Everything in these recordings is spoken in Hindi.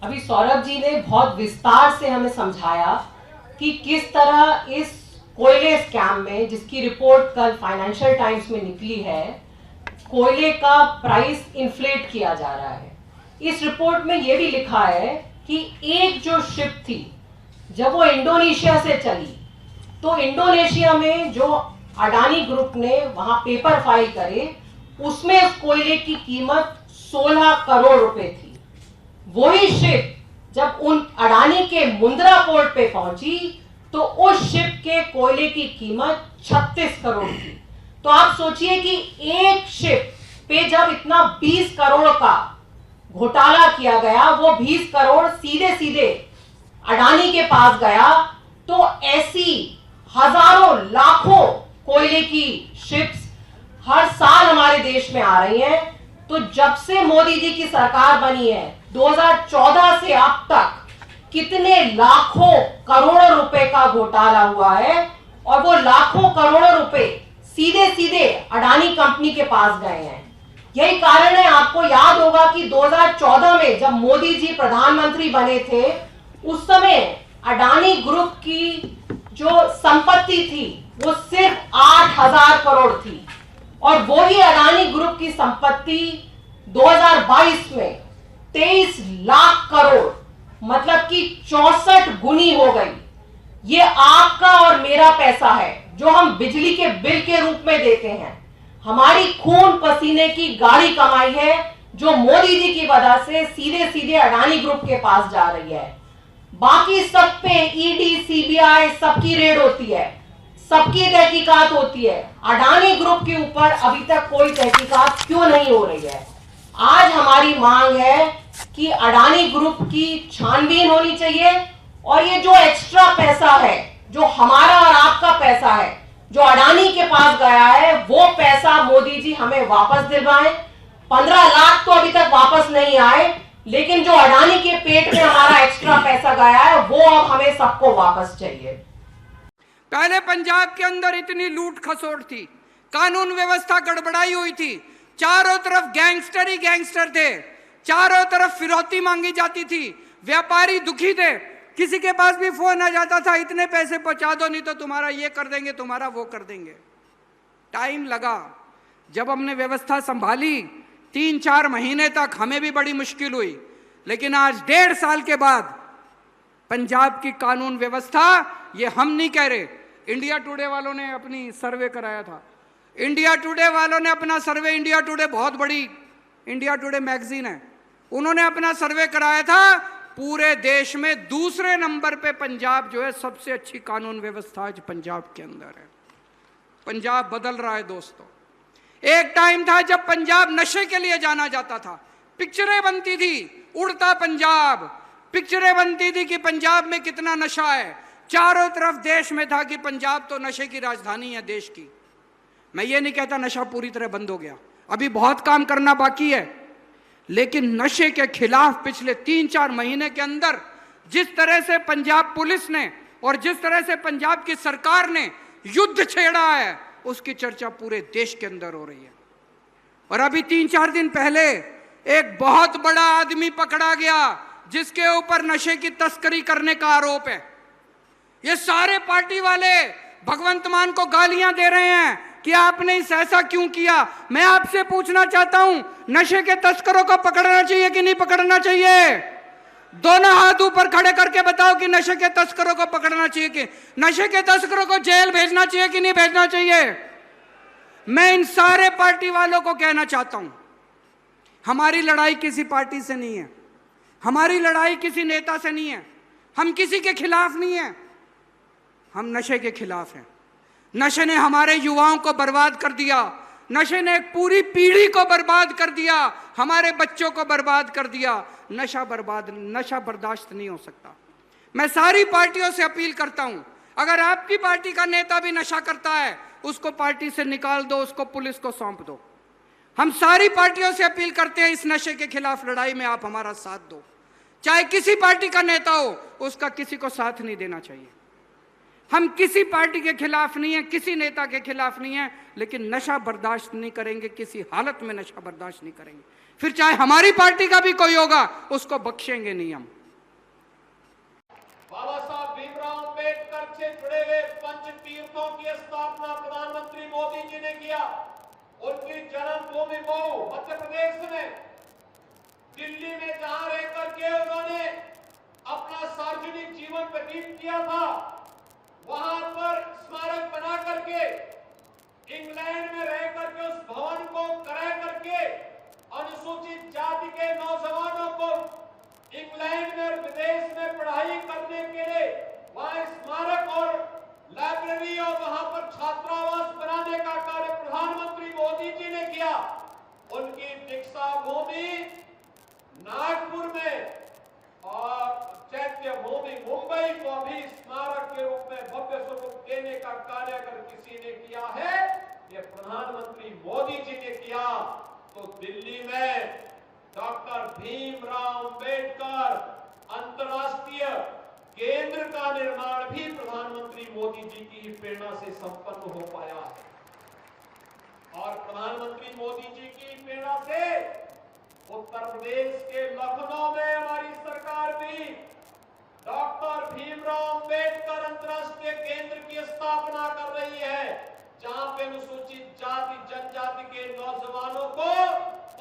अभी सौरभ जी ने बहुत विस्तार से हमें समझाया कि किस तरह इस कोयले स्कैम में, जिसकी रिपोर्ट कल फाइनेंशियल टाइम्स में निकली है, कोयले का प्राइस इन्फ्लेट किया जा रहा है। इस रिपोर्ट में यह भी लिखा है कि एक जो शिप थी, जब वो इंडोनेशिया से चली तो इंडोनेशिया में जो अडानी ग्रुप ने वहां पेपर फाइल करे, उसमें उस कोयले की कीमत 16 करोड़ रुपए थी। वही शिप जब उन अडानी के मुंद्रा पोर्ट पे पहुंची तो उस शिप के कोयले की कीमत 36 करोड़ थी। तो आप सोचिए कि एक शिप पे जब इतना 20 करोड़ का घोटाला किया गया, वो 20 करोड़ सीधे सीधे अडानी के पास गया, तो ऐसी हजारों लाखों कोयले की शिप्स हर साल हमारे देश में आ रही हैं। तो जब से मोदी जी की सरकार बनी है 2014 से अब तक कितने लाखों करोड़ों रुपए का घोटाला हुआ है, और वो लाखों करोड़ों रुपए सीधे सीधे अडानी कंपनी के पास गए हैं। यही कारण है, आपको याद होगा कि 2014 में जब मोदी जी प्रधानमंत्री बने थे, उस समय अडानी ग्रुप की जो संपत्ति थी वो सिर्फ 8,000 करोड़ थी, और वही अडानी ग्रुप की संपत्ति 2022 में 23 लाख करोड़, मतलब कि 64 गुनी हो गई। ये आपका और मेरा पैसा है जो हम बिजली के बिल के रूप में देते हैं। हमारी खून पसीने की गाढ़ी कमाई है जो मोदी जी की वजह से सीधे सीधे अडानी ग्रुप के पास जा रही है। बाकी सब पे ईडी, सीबीआई सबकी रेड होती है, सबकी तहकीकात होती है। अडानी ग्रुप के ऊपर अभी तक कोई तहकीकात क्यों नहीं हो रही है? आज हमारी मांग है कि अडानी ग्रुप की छानबीन होनी चाहिए, और ये जो एक्स्ट्रा पैसा है, जो हमारा और आपका पैसा है, जो अडानी के पास गया है, वो पैसा मोदी जी हमें वापस दिलवाएं। 15 लाख तो अभी तक वापस नहीं आए, लेकिन जो अडानी के पेट में हमारा एक्स्ट्रा पैसा गया है, वो अब हमें सबको वापस चाहिए। पहले पंजाब के अंदर इतनी लूट खसोट थी, कानून व्यवस्था गड़बड़ाई हुई थी, चारों तरफ गैंगस्टर ही गैंगस्टर थे, चारों तरफ फिरौती मांगी जाती थी, व्यापारी दुखी थे। किसी के पास भी फोन आ जाता था, इतने पैसे पहुंचा दो नहीं तो तुम्हारा ये कर देंगे, तुम्हारा वो कर देंगे। टाइम लगा, जब हमने व्यवस्था संभाली 3-4 महीने तक हमें भी बड़ी मुश्किल हुई, लेकिन आज 1.5 साल के बाद पंजाब की कानून व्यवस्था, ये हम नहीं कह रहे, इंडिया टुडे वालों ने अपनी सर्वे कराया था। इंडिया टुडे वालों ने अपना सर्वे, इंडिया टुडे बहुत बड़ी इंडिया टुडे मैगजीन है, उन्होंने अपना सर्वे कराया था, पूरे देश में दूसरे नंबर पे पंजाब जो है, सबसे अच्छी कानून व्यवस्था आज पंजाब के अंदर है। पंजाब बदल रहा है दोस्तों। एक टाइम था जब पंजाब नशे के लिए जाना जाता था, पिक्चरें बनती थी उड़ता पंजाब, पिक्चरें बनती थी कि पंजाब में कितना नशा है, चारों तरफ देश में था कि पंजाब तो नशे की राजधानी है देश की। मैं ये नहीं कहता नशा पूरी तरह बंद हो गया, अभी बहुत काम करना बाकी है, लेकिन नशे के खिलाफ पिछले 3-4 महीने के अंदर जिस तरह से पंजाब पुलिस ने और जिस तरह से पंजाब की सरकार ने युद्ध छेड़ा है, उसकी चर्चा पूरे देश के अंदर हो रही है। और अभी 3-4 दिन पहले एक बहुत बड़ा आदमी पकड़ा गया जिसके ऊपर नशे की तस्करी करने का आरोप है। ये सारे पार्टी वाले भगवंत मान को गालियां दे रहे हैं कि आपने इस ऐसा क्यों किया। मैं आपसे पूछना चाहता हूं, नशे के तस्करों को पकड़ना चाहिए कि नहीं पकड़ना चाहिए? दोनों हाथ ऊपर खड़े करके बताओ कि नशे के तस्करों को पकड़ना चाहिए कि नशे के तस्करों को जेल भेजना चाहिए कि नहीं भेजना चाहिए? मैं इन सारे पार्टी वालों को कहना चाहता हूं, हमारी लड़ाई किसी पार्टी से नहीं है, हमारी लड़ाई किसी नेता से नहीं है, हम किसी के खिलाफ नहीं है, हम नशे के खिलाफ हैं। नशे ने हमारे युवाओं को बर्बाद कर दिया, नशे ने एक पूरी पीढ़ी को बर्बाद कर दिया, हमारे बच्चों को बर्बाद कर दिया। नशा बर्दाश्त नहीं हो सकता। मैं सारी पार्टियों से अपील करता हूं, अगर आपकी पार्टी का नेता भी नशा करता है, उसको पार्टी से निकाल दो, उसको पुलिस को सौंप दो। हम सारी पार्टियों से अपील करते हैं, इस नशे के खिलाफ लड़ाई में आप हमारा साथ दो। चाहे किसी पार्टी का नेता हो, उसका किसी को साथ नहीं देना चाहिए। हम किसी पार्टी के खिलाफ नहीं है, किसी नेता के खिलाफ नहीं है, लेकिन नशा बर्दाश्त नहीं करेंगे, किसी हालत में नशा बर्दाश्त नहीं करेंगे। फिर चाहे हमारी पार्टी का भी कोई होगा, उसको बख्शेंगे नहीं हम। बाबा साहब भीमराव अंबेडकर से जुड़े हुए पंच तीर्थों की स्थापना प्रधानमंत्री मोदी जी ने किया। उनकी जन्मभूमि मऊ मध्य प्रदेश में, दिल्ली में जहां रहकर के उन्होंने अपना सार्वजनिक जीवन व्यतीत किया था, वहां पर स्मारक बना करके, इंग्लैंड में रह करके उस भवन को क्रय करके अनुसूचित जाति के नौजवानों को इंग्लैंड में और विदेश में पढ़ाई करने के लिए वहां स्मारक और लाइब्रेरी और वहां पर छात्रावास बनाने का कार्य प्रधानमंत्री मोदी जी ने किया। उनकी दीक्षा भूमि नागपुर में और चैत्य भूमि मुंबई को भी स्मारक के रूप में भव्य स्वरूप देने का कार्य अगर किसी ने किया है, ये प्रधानमंत्री मोदी जी ने किया। तो दिल्ली में डॉक्टर भीमराव अंबेडकर अंतर्राष्ट्रीय केंद्र का निर्माण भी प्रधानमंत्री मोदी जी की प्रेरणा से संपन्न हो पाया है। और प्रधानमंत्री मोदी जी की प्रेरणा से उत्तर प्रदेश के लखनऊ में हमारी सरकार भी डॉक्टर भीमराव अंबेडकर अंतर्राष्ट्रीय केंद्र की स्थापना कर रही है, जहां पे अनुसूचित जाति जनजाति के नौजवानों को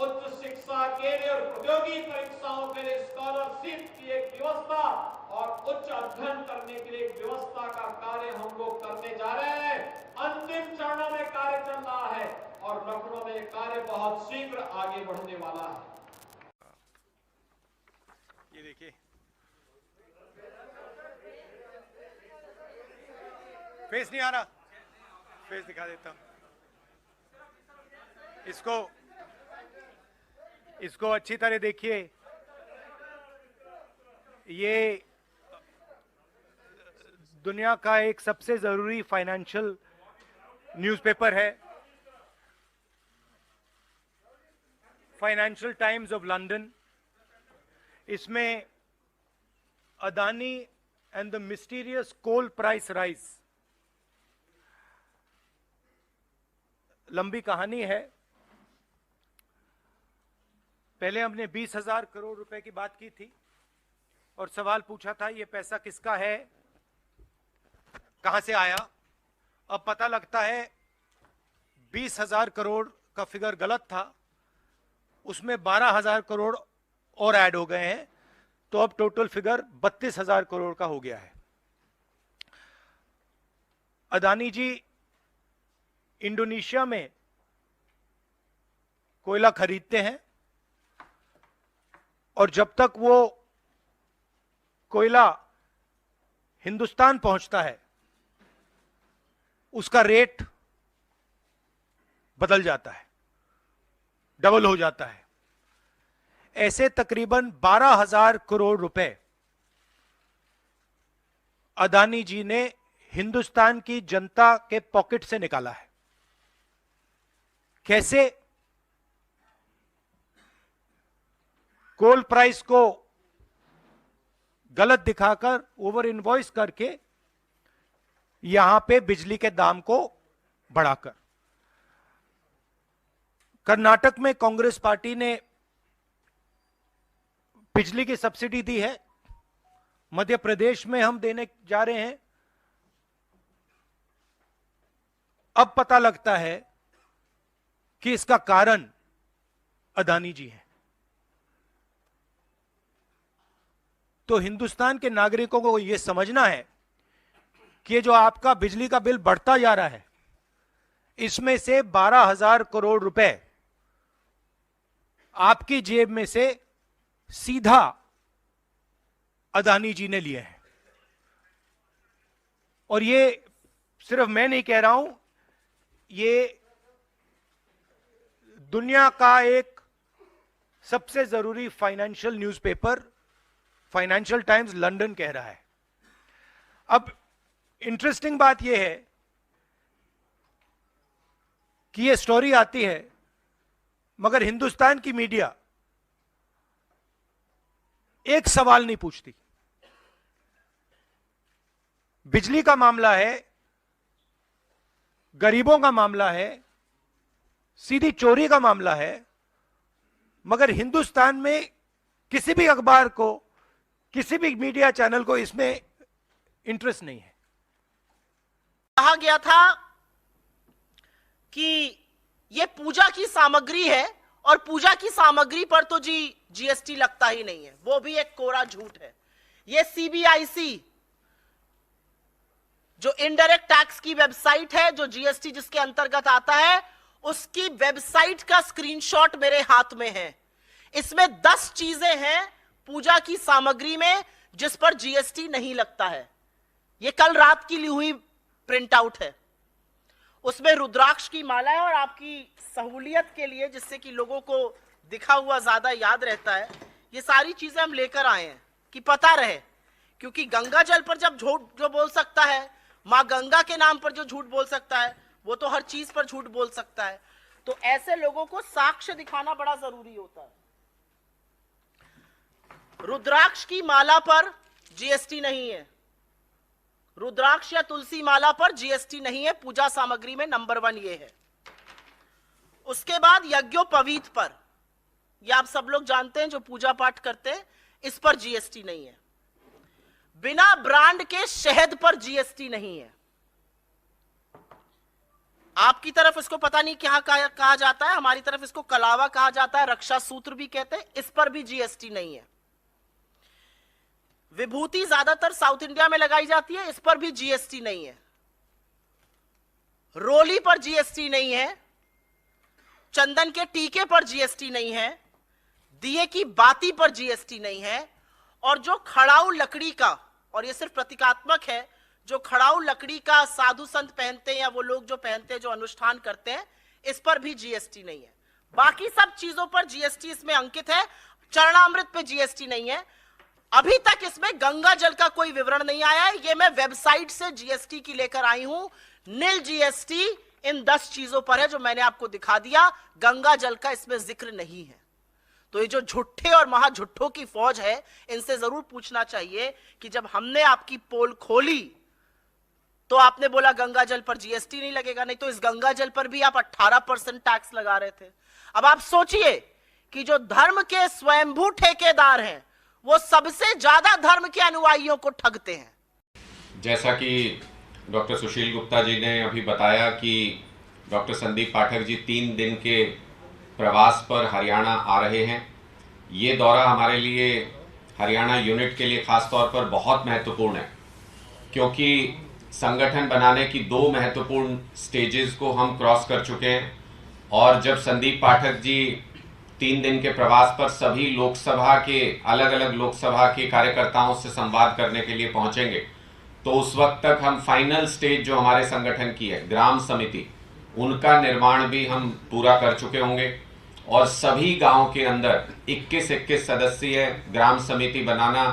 उच्च शिक्षा के लिए और प्रतियोगी परीक्षाओं के लिए स्कॉलरशिप की एक व्यवस्था और उच्च अध्ययन करने के लिए एक व्यवस्था का कार्य हम लोग करने जा रहे हैं। अंतिम चरणों में कार्य चल रहा है और लखनऊ में कार्य बहुत शीघ्र आगे बढ़ने वाला है। ये देखिए, फेस नहीं आ रहा, फेस दिखा देता हूं। इसको अच्छी तरह देखिए। ये दुनिया का एक सबसे जरूरी फाइनेंशियल न्यूज़पेपर है, फाइनेंशियल टाइम्स ऑफ लंदन। इसमें Adani and the mysterious coal price rise, लंबी कहानी है। पहले हमने 20,000 करोड़ रुपए की बात की थी और सवाल पूछा था ये पैसा किसका है, कहां से आया। अब पता लगता है 20,000 करोड़ का फिगर गलत था, उसमें 12,000 करोड़ और ऐड हो गए हैं, तो अब टोटल फिगर 32,000 करोड़ का हो गया है। अदानी जी इंडोनेशिया में कोयला खरीदते हैं और जब तक वो कोयला हिंदुस्तान पहुंचता है उसका रेट बदल जाता है, डबल हो जाता है। ऐसे तकरीबन 12,000 करोड़ रुपए अदानी जी ने हिंदुस्तान की जनता के पॉकेट से निकाला है। कैसे? कोल प्राइस को गलत दिखाकर, ओवर इनवॉइस करके, यहां पे बिजली के दाम को बढ़ाकर। कर्नाटक में कांग्रेस पार्टी ने बिजली की सब्सिडी दी है, मध्य प्रदेश में हम देने जा रहे हैं। अब पता लगता है कि इसका कारण अदानी जी हैं। तो हिंदुस्तान के नागरिकों को यह समझना है कि जो आपका बिजली का बिल बढ़ता जा रहा है, इसमें से 12,000 करोड़ रुपए आपकी जेब में से सीधा अदानी जी ने लिए हैं। और ये सिर्फ मैं नहीं कह रहा हूं, ये दुनिया का एक सबसे जरूरी financial newspaper financial times London कह रहा है। अब इंटरेस्टिंग बात यह है कि यह स्टोरी आती है, मगर हिंदुस्तान की मीडिया एक सवाल नहीं पूछती। बिजली का मामला है, गरीबों का मामला है, सीधी चोरी का मामला है, मगर हिंदुस्तान में किसी भी अखबार को, किसी भी मीडिया चैनल को इसमें इंटरेस्ट नहीं है। कहा गया था कि ये पूजा की सामग्री है और पूजा की सामग्री पर तो जीएसटी लगता ही नहीं है, वो भी एक कोरा झूठ है। ये सीबीआईसी जो इनडायरेक्ट टैक्स की वेबसाइट है, जो जीएसटी जिसके अंतर्गत आता है, उसकी वेबसाइट का स्क्रीनशॉट मेरे हाथ में है। इसमें 10 चीजें हैं पूजा की सामग्री में जिस पर जीएसटी नहीं लगता है। ये कल रात की ली हुई प्रिंट आउट है। उसमें रुद्राक्ष की माला है, और आपकी सहूलियत के लिए, जिससे कि लोगों को दिखा हुआ ज्यादा याद रहता है, ये सारी चीजें हम लेकर आए हैं कि पता रहे। क्योंकि गंगा जल पर जब झूठ जो बोल सकता है, मां गंगा के नाम पर जो झूठ बोल सकता है, वो तो हर चीज पर झूठ बोल सकता है। तो ऐसे लोगों को साक्ष्य दिखाना बड़ा जरूरी होता है। रुद्राक्ष की माला पर जीएसटी नहीं है, रुद्राक्ष या तुलसी माला पर जीएसटी नहीं है, पूजा सामग्री में नंबर 1 ये है। उसके बाद यज्ञोपवीत पर, ये आप सब लोग जानते हैं जो पूजा पाठ करते हैं, इस पर जीएसटी नहीं है। बिना ब्रांड के शहद पर जीएसटी नहीं है। आपकी तरफ इसको पता नहीं क्या कहा जाता है, हमारी तरफ इसको कलावा कहा जाता है, रक्षा सूत्र भी कहते हैं, इस पर भी जीएसटी नहीं है। विभूति ज्यादातर साउथ इंडिया में लगाई जाती है, इस पर भी जीएसटी नहीं है। रोली पर जीएसटी नहीं है, चंदन के टीके पर जीएसटी नहीं है, दिए की बाती पर जीएसटी नहीं है, और जो खड़ाऊ लकड़ी का, और ये सिर्फ प्रतीकात्मक है, जो खड़ाऊ लकड़ी का साधु संत पहनते हैं या वो लोग जो पहनते हैं, जो अनुष्ठान करते हैं, इस पर भी जीएसटी नहीं है। बाकी सब चीजों पर जीएसटी इसमें अंकित है। चरणामृत पे जीएसटी नहीं है। अभी तक इसमें गंगा जल का कोई विवरण नहीं आया है। ये मैं वेबसाइट से जीएसटी की लेकर आई हूं। नील जीएसटी इन 10 चीजों पर है जो मैंने आपको दिखा दिया। गंगा जल का इसमें जिक्र नहीं है। तो ये जो झुट्ठे और महाझुट्ठों की फौज है, इनसे जरूर पूछना चाहिए कि जब हमने आपकी पोल खोली तो आपने बोला गंगा जल पर जीएसटी नहीं लगेगा, नहीं तो इस गंगा जल पर भी आप 18% टैक्स लगा रहे थे। अब आप सोचिए कि जो धर्म के स्वयंभू ठेकेदार हैं, वो सबसे ज्यादा धर्म के अनुयायियों को ठगते हैं। जैसा कि डॉक्टर सुशील गुप्ता जी ने अभी बताया कि डॉक्टर संदीप पाठक जी 3 दिन के प्रवास पर हरियाणा आ रहे हैं। ये दौरा हमारे लिए, हरियाणा यूनिट के लिए खास तौर पर बहुत महत्वपूर्ण है, क्योंकि संगठन बनाने की 2 महत्वपूर्ण स्टेजेस को हम क्रॉस कर चुके हैं। और जब संदीप पाठक जी 3 दिन के प्रवास पर सभी लोकसभा के, अलग अलग लोकसभा के कार्यकर्ताओं से संवाद करने के लिए पहुंचेंगे, तो उस वक्त तक हम फाइनल स्टेज जो हमारे संगठन की है, ग्राम समिति, उनका निर्माण भी हम पूरा कर चुके होंगे। और सभी गांव के अंदर 21 सदस्यीय ग्राम समिति बनाना,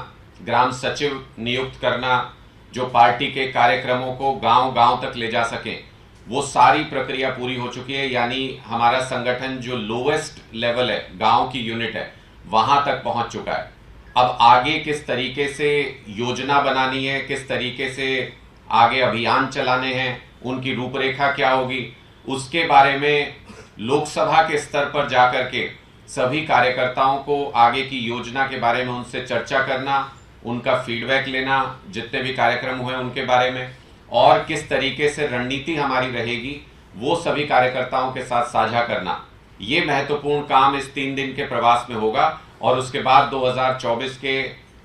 ग्राम सचिव नियुक्त करना, जो पार्टी के कार्यक्रमों को गांव-गांव तक ले जा सकें, वो सारी प्रक्रिया पूरी हो चुकी है। यानी हमारा संगठन जो लोवेस्ट लेवल है, गांव की यूनिट है, वहां तक पहुंच चुका है। अब आगे किस तरीके से योजना बनानी है, किस तरीके से आगे अभियान चलाने हैं, उनकी रूपरेखा क्या होगी, उसके बारे में लोकसभा के स्तर पर जाकर के सभी कार्यकर्ताओं को आगे की योजना के बारे में उनसे चर्चा करना, उनका फीडबैक लेना, जितने भी कार्यक्रम हुए उनके बारे में, और किस तरीके से रणनीति हमारी रहेगी, वो सभी कार्यकर्ताओं के साथ साझा करना। ये महत्वपूर्ण काम इस 3 दिन के प्रवास में होगा। और उसके बाद 2024 के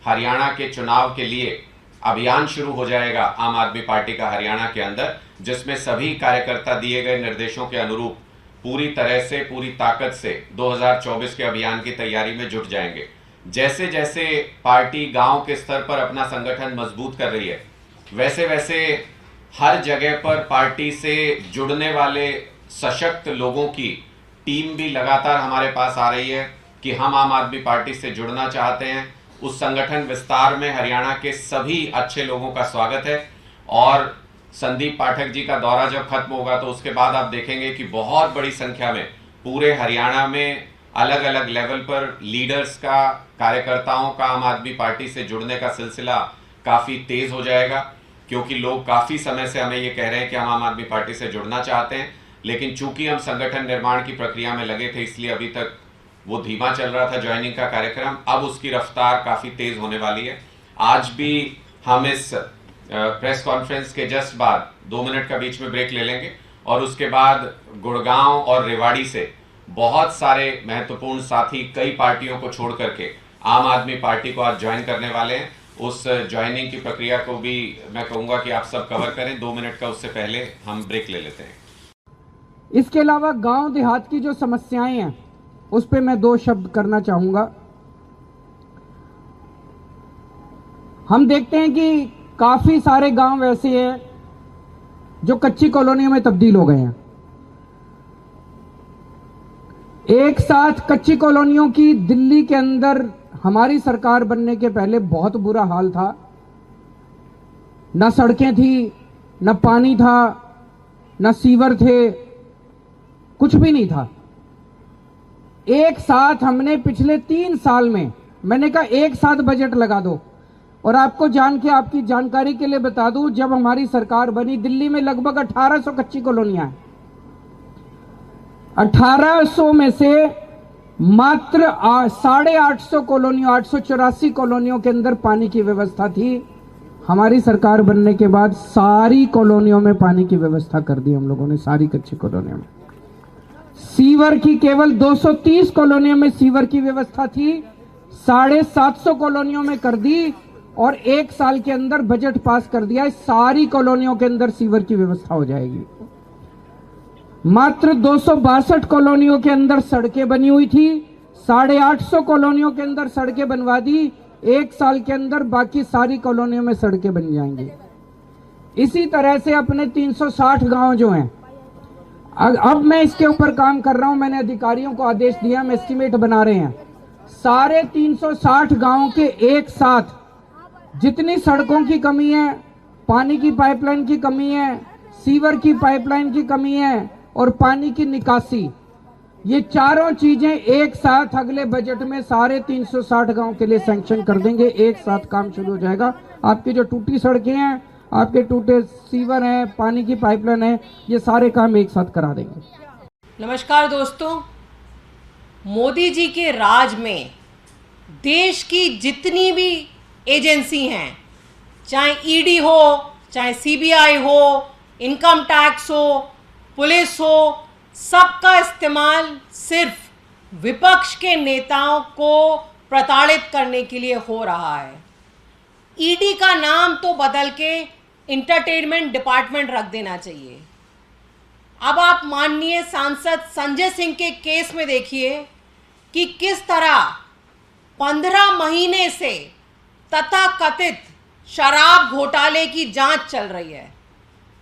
हरियाणा के चुनाव के लिए अभियान शुरू हो जाएगा आम आदमी पार्टी का हरियाणा के अंदर, जिसमें सभी कार्यकर्ता दिए गए निर्देशों के अनुरूप पूरी तरह से, पूरी ताकत से 2024 के अभियान की तैयारी में जुट जाएंगे। जैसे जैसे पार्टी गांव के स्तर पर अपना संगठन मजबूत कर रही है, वैसे वैसे हर जगह पर पार्टी से जुड़ने वाले सशक्त लोगों की टीम भी लगातार हमारे पास आ रही है कि हम आम आदमी पार्टी से जुड़ना चाहते हैं। उस संगठन विस्तार में हरियाणा के सभी अच्छे लोगों का स्वागत है। और संदीप पाठक जी का दौरा जब खत्म होगा तो उसके बाद आप देखेंगे कि बहुत बड़ी संख्या में पूरे हरियाणा में अलग अलग लेवल पर लीडर्स का, कार्यकर्ताओं का आम आदमी पार्टी से जुड़ने का सिलसिला काफ़ी तेज हो जाएगा। क्योंकि लोग काफ़ी समय से हमें ये कह रहे हैं कि हम आम आदमी पार्टी से जुड़ना चाहते हैं, लेकिन चूंकि हम संगठन निर्माण की प्रक्रिया में लगे थे इसलिए अभी तक वो धीमा चल रहा था ज्वाइनिंग का कार्यक्रम। अब उसकी रफ्तार काफ़ी तेज़ होने वाली है। आज भी हम इस प्रेस कॉन्फ्रेंस के जस्ट बाद 2 मिनट का बीच में ब्रेक ले लेंगे और उसके बाद गुड़गांव और रेवाड़ी से बहुत सारे महत्वपूर्ण साथी कई पार्टियों को छोड़ करके आम आदमी पार्टी को आज ज्वाइन करने वाले हैं। उस ज्वाइनिंग की प्रक्रिया को भी मैं कहूँगा कि आप सब कवर करें। 2 मिनट का उससे पहले हम ब्रेक ले लेते हैं। इसके अलावा गांव देहात की जो समस्याएं हैं उस पे मैं 2 शब्द करना चाहूंगा। हम देखते हैं कि काफी सारे गांव ऐसे हैं जो कच्ची कॉलोनियों में तब्दील हो गए हैं। एक साथ कच्ची कॉलोनियों की दिल्ली के अंदर हमारी सरकार बनने के पहले बहुत बुरा हाल था। न सड़कें थी, न पानी था, न सीवर थे, कुछ भी नहीं था। एक साथ हमने पिछले 3 साल में, मैंने कहा एक साथ बजट लगा दो। और आपको जान के आपकी जानकारी के लिए बता दूं, जब हमारी सरकार बनी दिल्ली में लगभग 1800 कच्ची कॉलोनियां हैं। 1800 में से मात्र 850 कॉलोनियों 884 कॉलोनियों के अंदर पानी की व्यवस्था थी। हमारी सरकार बनने के बाद सारी कॉलोनियों में पानी की व्यवस्था कर दी हम लोगों ने, सारी कच्ची कॉलोनियों में। सीवर की केवल 230 कॉलोनियों में सीवर की व्यवस्था थी, 750 कॉलोनियों में कर दी और 1 साल के अंदर बजट पास कर दिया। सारी कॉलोनियों के अंदर सीवर की व्यवस्था हो जाएगी। मात्र 262 कॉलोनियों के अंदर सड़कें बनी हुई थी, 850 कॉलोनियों के अंदर सड़कें बनवा दी। 1 साल के अंदर बाकी सारी कॉलोनियों में सड़कें बन जाएंगी। इसी तरह से अपने 360 गांव जो हैं, अब मैं इसके ऊपर काम कर रहा हूं, मैंने अधिकारियों को आदेश दिया, हम एस्टीमेट बना रहे हैं। सारे 360 गांवों के एक साथ जितनी सड़कों की कमी है, पानी की पाइपलाइन की कमी है, सीवर की पाइपलाइन की कमी है और पानी की निकासी, ये चारों चीजें एक साथ अगले बजट में सारे 360 गांव के लिए सैंक्शन कर देंगे। एक साथ काम शुरू हो जाएगा। आपकी जो टूटी सड़कें हैं, आपके टूटे सीवर हैं, पानी की पाइपलाइन है, ये सारे काम एक साथ करा देंगे। नमस्कार दोस्तों, मोदी जी के राज में देश की जितनी भी एजेंसी हैं, चाहे ईडी हो, चाहे सीबीआई हो, इनकम टैक्स हो, पुलिस हो, सबका इस्तेमाल सिर्फ विपक्ष के नेताओं को प्रताड़ित करने के लिए हो रहा है। ईडी का नाम तो बदल के इंटरटेनमेंट डिपार्टमेंट रख देना चाहिए। अब आप माननीय सांसद संजय सिंह के केस में देखिए कि किस तरह 15 महीने से तथाकथित शराब घोटाले की जांच चल रही है।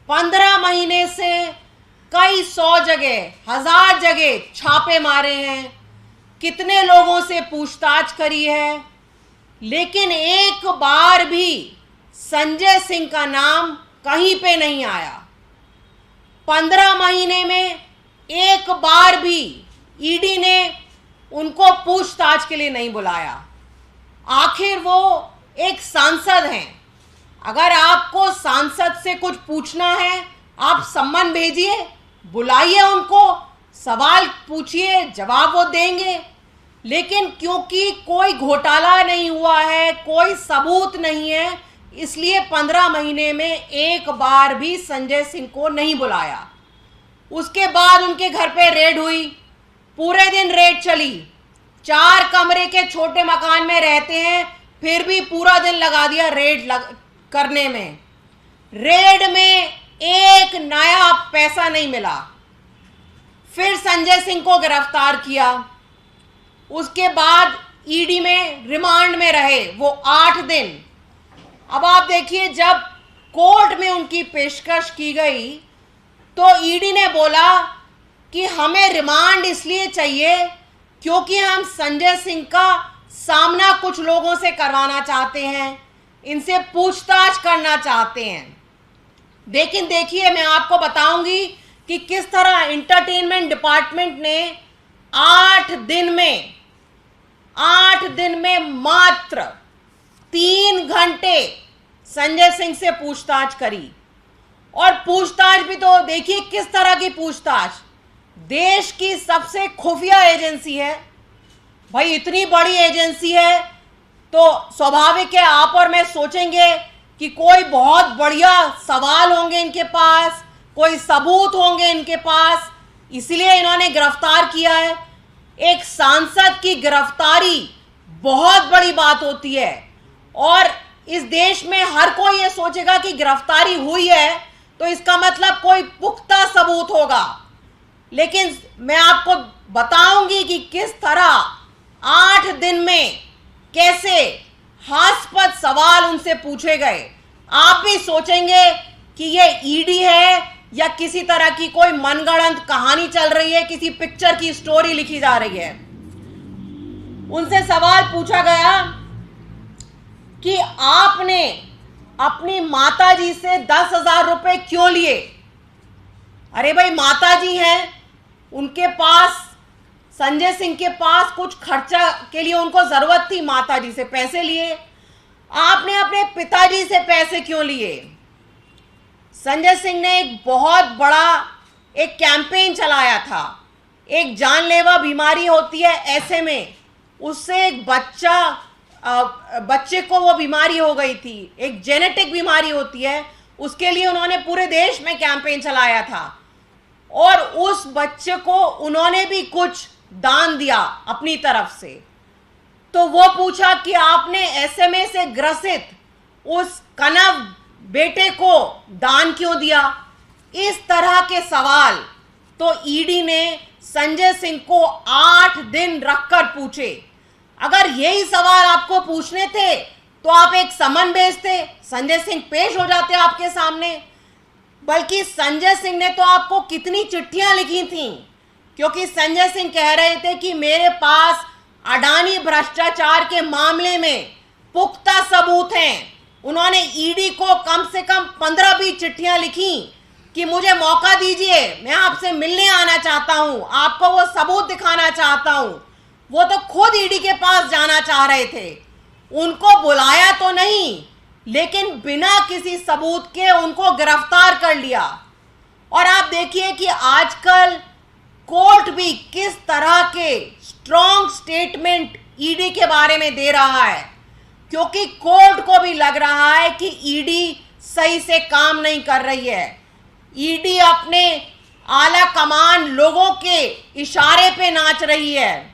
15 महीने से कई 100 जगह, 1000 जगह छापे मारे हैं, कितने लोगों से पूछताछ करी है, लेकिन एक बार भी संजय सिंह का नाम कहीं पे नहीं आया। 15 महीने में एक बार भी ईडी ने उनको पूछताछ के लिए नहीं बुलाया। आखिर वो एक सांसद हैं। अगर आपको सांसद से कुछ पूछना है, आप सम्मन भेजिए, बुलाइए उनको, सवाल पूछिए, जवाब वो देंगे। लेकिन क्योंकि कोई घोटाला नहीं हुआ है, कोई सबूत नहीं है, इसलिए 15 महीने में एक बार भी संजय सिंह को नहीं बुलाया। उसके बाद उनके घर पे रेड हुई, पूरे दिन रेड चली। 4 कमरे के छोटे मकान में रहते हैं, फिर भी पूरा दिन लगा दिया रेड करने में। रेड में एक नया पैसा नहीं मिला। फिर संजय सिंह को गिरफ्तार किया। उसके बाद ईडी में रिमांड में रहे वो 8 दिन। अब आप देखिए, जब कोर्ट में उनकी पेशकश की गई तो ईडी ने बोला कि हमें रिमांड इसलिए चाहिए क्योंकि हम संजय सिंह का सामना कुछ लोगों से करवाना चाहते हैं, इनसे पूछताछ करना चाहते हैं। लेकिन देखिए, मैं आपको बताऊंगी कि किस तरह इंटरटेनमेंट डिपार्टमेंट ने 8 दिन में मात्र 3 घंटे संजय सिंह से पूछताछ करी। और पूछताछ भी तो देखिए किस तरह की पूछताछ, देश की सबसे खुफिया एजेंसी है भाई, इतनी बड़ी एजेंसी है तो स्वाभाविक है आप और मैं सोचेंगे कि कोई बहुत बढ़िया सवाल होंगे इनके पास, कोई सबूत होंगे इनके पास, इसलिए इन्होंने गिरफ्तार किया है। एक सांसद की गिरफ्तारी बहुत बड़ी बात होती है और इस देश में हर कोई ये सोचेगा कि गिरफ्तारी हुई है तो इसका मतलब कोई पुख्ता सबूत होगा। लेकिन मैं आपको बताऊंगी कि किस तरह 8 दिन में कैसे हास्यास्पद सवाल उनसे पूछे गए। आप भी सोचेंगे कि ये ईडी है या किसी तरह की कोई मनगढ़ंत कहानी चल रही है, किसी पिक्चर की स्टोरी लिखी जा रही है। उनसे सवाल पूछा गया कि आपने अपनी माताजी से 10,000 रुपए क्यों लिए। अरे भाई माताजी हैं, उनके पास, संजय सिंह के पास कुछ खर्चा के लिए उनको जरूरत थी, माताजी से पैसे लिए। आपने अपने पिताजी से पैसे क्यों लिए। संजय सिंह ने एक बहुत बड़ा एक कैंपेन चलाया था, एक जानलेवा बीमारी होती है ऐसे में, उससे एक बच्चे को वो बीमारी हो गई थी, एक जेनेटिक बीमारी होती है, उसके लिए उन्होंने पूरे देश में कैंपेन चलाया था और उस बच्चे को उन्होंने भी कुछ दान दिया अपनी तरफ से। तो वो पूछा कि आपने एसएमए से ग्रसित उस कनव बेटे को दान क्यों दिया। इस तरह के सवाल तो ईडी ने संजय सिंह को 8 दिन रखकर पूछे। अगर यही सवाल आपको पूछने थे तो आप एक समन भेजते, संजय सिंह पेश हो जाते आपके सामने। बल्कि संजय सिंह ने तो आपको कितनी चिट्ठियां लिखी थीं, क्योंकि संजय सिंह कह रहे थे कि मेरे पास अडानी भ्रष्टाचार के मामले में पुख्ता सबूत हैं। उन्होंने ईडी को कम से कम 15-20 चिट्ठियां लिखी कि मुझे मौका दीजिए, मैं आपसे मिलने आना चाहता हूं, आपको वो सबूत दिखाना चाहता हूं। वो तो खुद ईडी के पास जाना चाह रहे थे, उनको बुलाया तो नहीं, लेकिन बिना किसी सबूत के उनको गिरफ्तार कर लिया। और आप देखिए कि आजकल कोर्ट भी किस तरह के स्ट्रॉन्ग स्टेटमेंट ईडी के बारे में दे रहा है, क्योंकि कोर्ट को भी लग रहा है कि ईडी सही से काम नहीं कर रही है। ईडी अपने आला कमान लोगों के इशारे पे नाच रही है।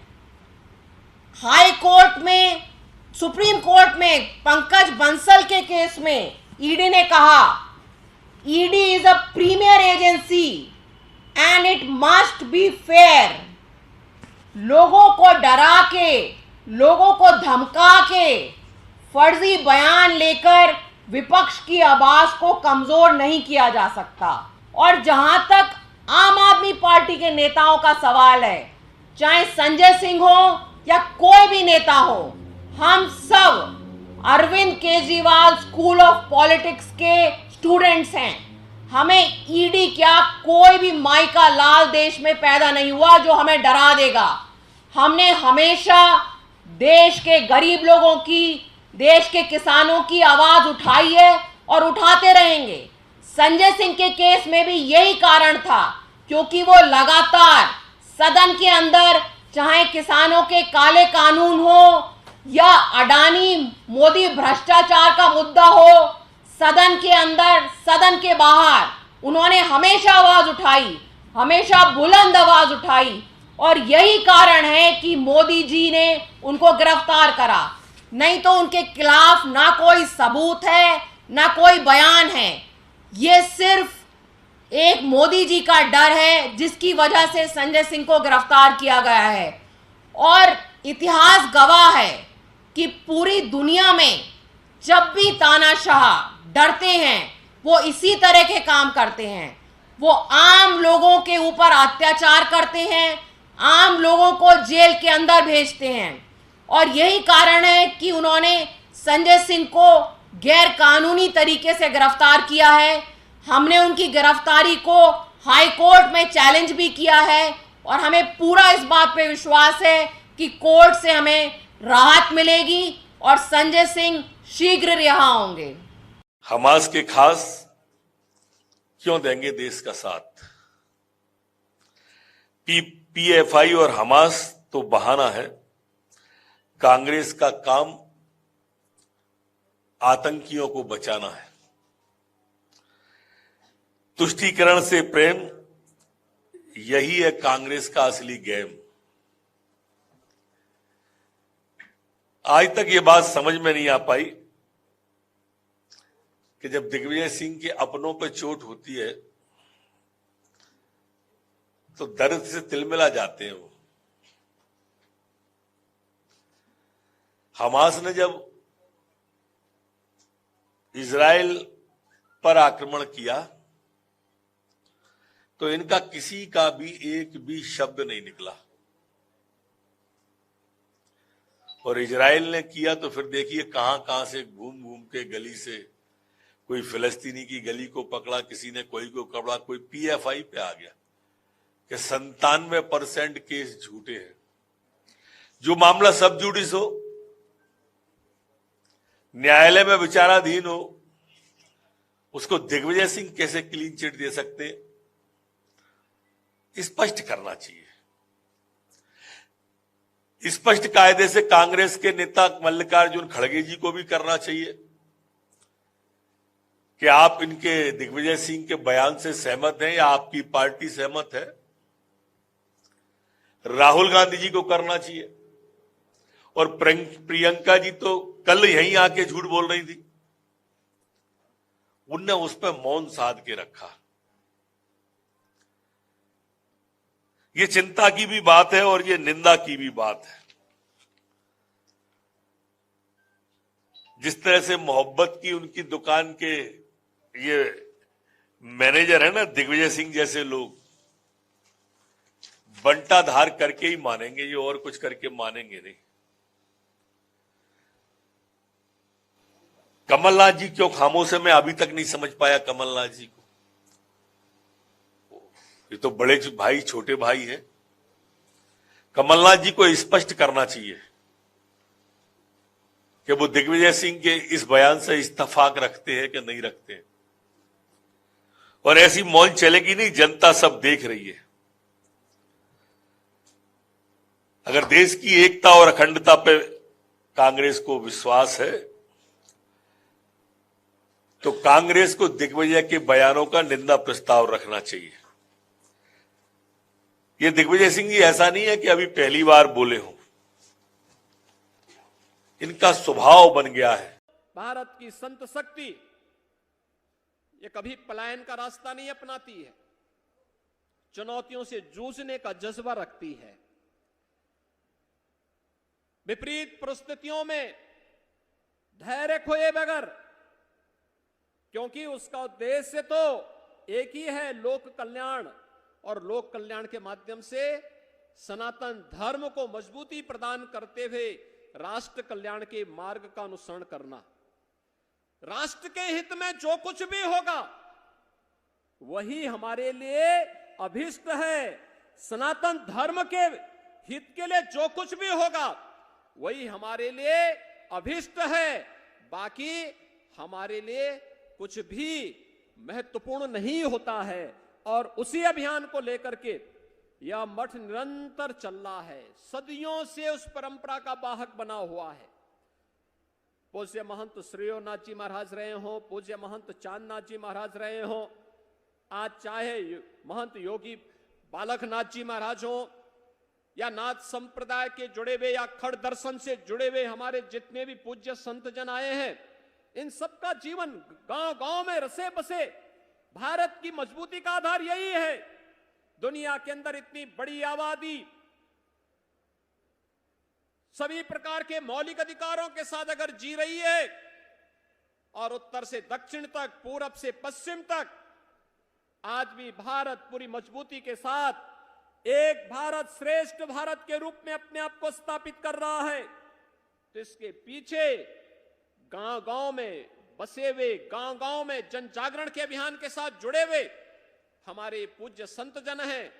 हाई कोर्ट में, सुप्रीम कोर्ट में पंकज बंसल के केस में ईडी ने कहा ED is a premier agency and it must be fair. लोगों को डरा के, लोगों को धमका के, फर्जी बयान लेकर विपक्ष की आवाज को कमजोर नहीं किया जा सकता। और जहां तक आम आदमी पार्टी के नेताओं का सवाल है, चाहे संजय सिंह हो या कोई भी नेता हो, हम सब Arvind Kejriwal school of politics के स्टूडेंट्स हैं। हमें ईडी क्या, कोई भी माई का लाल देश में पैदा नहीं हुआ जो हमें डरा देगा। हमने हमेशा देश के गरीब लोगों की, देश के किसानों की आवाज उठाई है और उठाते रहेंगे। संजय सिंह के केस में भी यही कारण था, क्योंकि वो लगातार सदन के अंदर, चाहे किसानों के काले कानून हो या अडानी मोदी भ्रष्टाचार का मुद्दा हो, सदन के अंदर, सदन के बाहर उन्होंने हमेशा आवाज उठाई, हमेशा बुलंद आवाज उठाई। और यही कारण है कि मोदी जी ने उनको गिरफ्तार करा, नहीं तो उनके खिलाफ ना कोई सबूत है, ना कोई बयान है। ये सिर्फ एक मोदी जी का डर है जिसकी वजह से संजय सिंह को गिरफ्तार किया गया है। और इतिहास गवाह है कि पूरी दुनिया में जब भी तानाशाह डरते हैं वो इसी तरह के काम करते हैं। वो आम लोगों के ऊपर अत्याचार करते हैं, आम लोगों को जेल के अंदर भेजते हैं। और यही कारण है कि उन्होंने संजय सिंह को गैर कानूनी तरीके से गिरफ्तार किया है। हमने उनकी गिरफ्तारी को हाई कोर्ट में चैलेंज भी किया है और हमें पूरा इस बात पे विश्वास है कि कोर्ट से हमें राहत मिलेगी और संजय सिंह शीघ्र रिहा होंगे। हमास के खास क्यों देंगे देश का साथ? पीएफआई और हमास तो बहाना है। कांग्रेस का काम आतंकियों को बचाना है। तुष्टीकरण से प्रेम, यही है कांग्रेस का असली गेम। आज तक ये बात समझ में नहीं आ पाई कि जब दिग्विजय सिंह के अपनों पर चोट होती है तो दर्द से तिलमिला जाते हैं वो। हमास ने जब इजराइल पर आक्रमण किया तो इनका किसी का भी एक भी शब्द नहीं निकला, और इजराइल ने किया तो फिर देखिए कहां कहां से घूम घूम के गली से कोई फिलिस्तीनी की गली को पकड़ा, किसी ने कोई को पकड़ा, कोई पीएफआई पे आ गया कि 97% केस झूठे हैं। जो मामला सब जुडिस हो, न्यायालय में विचाराधीन हो, उसको दिग्विजय सिंह कैसे क्लीन चिट दे सकते? स्पष्ट करना चाहिए। स्पष्ट कायदे से कांग्रेस के नेता मल्लिकार्जुन खड़गे जी को भी करना चाहिए कि आप इनके दिग्विजय सिंह के बयान से सहमत हैं या आपकी पार्टी सहमत है। राहुल गांधी जी को करना चाहिए, और प्रियंका जी तो कल यहीं आके झूठ बोल रही थी, उनने उस पर मौन साध के रखा। ये चिंता की भी बात है और ये निंदा की भी बात है। जिस तरह से मोहब्बत की उनकी दुकान के ये मैनेजर है ना, दिग्विजय सिंह जैसे लोग बंटाधार करके ही मानेंगे, ये और कुछ करके मानेंगे नहीं। कमलनाथ जी क्यों खामोश है, मैं अभी तक नहीं समझ पाया कमलनाथ जी को। ये तो बड़े भाई छोटे भाई हैं। कमलनाथ जी को स्पष्ट करना चाहिए कि वो दिग्विजय सिंह के इस बयान से इत्तेफाक रखते हैं कि नहीं रखते हैं। और ऐसी मौन चलेगी नहीं, जनता सब देख रही है। अगर देश की एकता और अखंडता पे कांग्रेस को विश्वास है तो कांग्रेस को दिग्विजय के बयानों का निंदा प्रस्ताव रखना चाहिए। ये दिग्विजय सिंह जी ऐसा नहीं है कि अभी पहली बार बोले हों, इनका स्वभाव बन गया है। भारत की संत शक्ति ये कभी पलायन का रास्ता नहीं अपनाती है, चुनौतियों से जूझने का जज्बा रखती है। विपरीत परिस्थितियों में धैर्य खोए बगैर, क्योंकि उसका उद्देश्य तो एक ही है, लोक कल्याण, और लोक कल्याण के माध्यम से सनातन धर्म को मजबूती प्रदान करते हुए राष्ट्र कल्याण के मार्ग का अनुसरण करना। राष्ट्र के हित में जो कुछ भी होगा वही हमारे लिए अभिष्ट है। सनातन धर्म के हित के लिए जो कुछ भी होगा वही हमारे लिए अभिष्ट है। बाकी हमारे लिए कुछ भी महत्वपूर्ण नहीं होता है। और उसी अभियान को लेकर के यह मठ निरंतर चल रहा है, सदियों से उस परंपरा का वाहक बना हुआ है। पूज्य महंत श्रेयोनाथ जी महाराज रहे हों, पूज्य महंत चांदनाथ जी महाराज रहे हों, आज चाहे महंत योगी बालकनाथ जी महाराज हों, या नाथ संप्रदाय के जुड़े हुए या खड़ दर्शन से जुड़े हुए हमारे जितने भी पूज्य संत जन आए हैं, इन सबका जीवन गांव गांव में रसे बसे। भारत की मजबूती का आधार यही है। दुनिया के अंदर इतनी बड़ी आबादी सभी प्रकार के मौलिक अधिकारों के साथ अगर जी रही है, और उत्तर से दक्षिण तक, पूरब से पश्चिम तक आज भी भारत पूरी मजबूती के साथ एक भारत श्रेष्ठ भारत के रूप में अपने आप को स्थापित कर रहा है, तो इसके पीछे गांव गांव में बसे हुए, गांव गांव में जन जागरण के अभियान के साथ जुड़े हुए हमारे पूज्य संत जन हैं।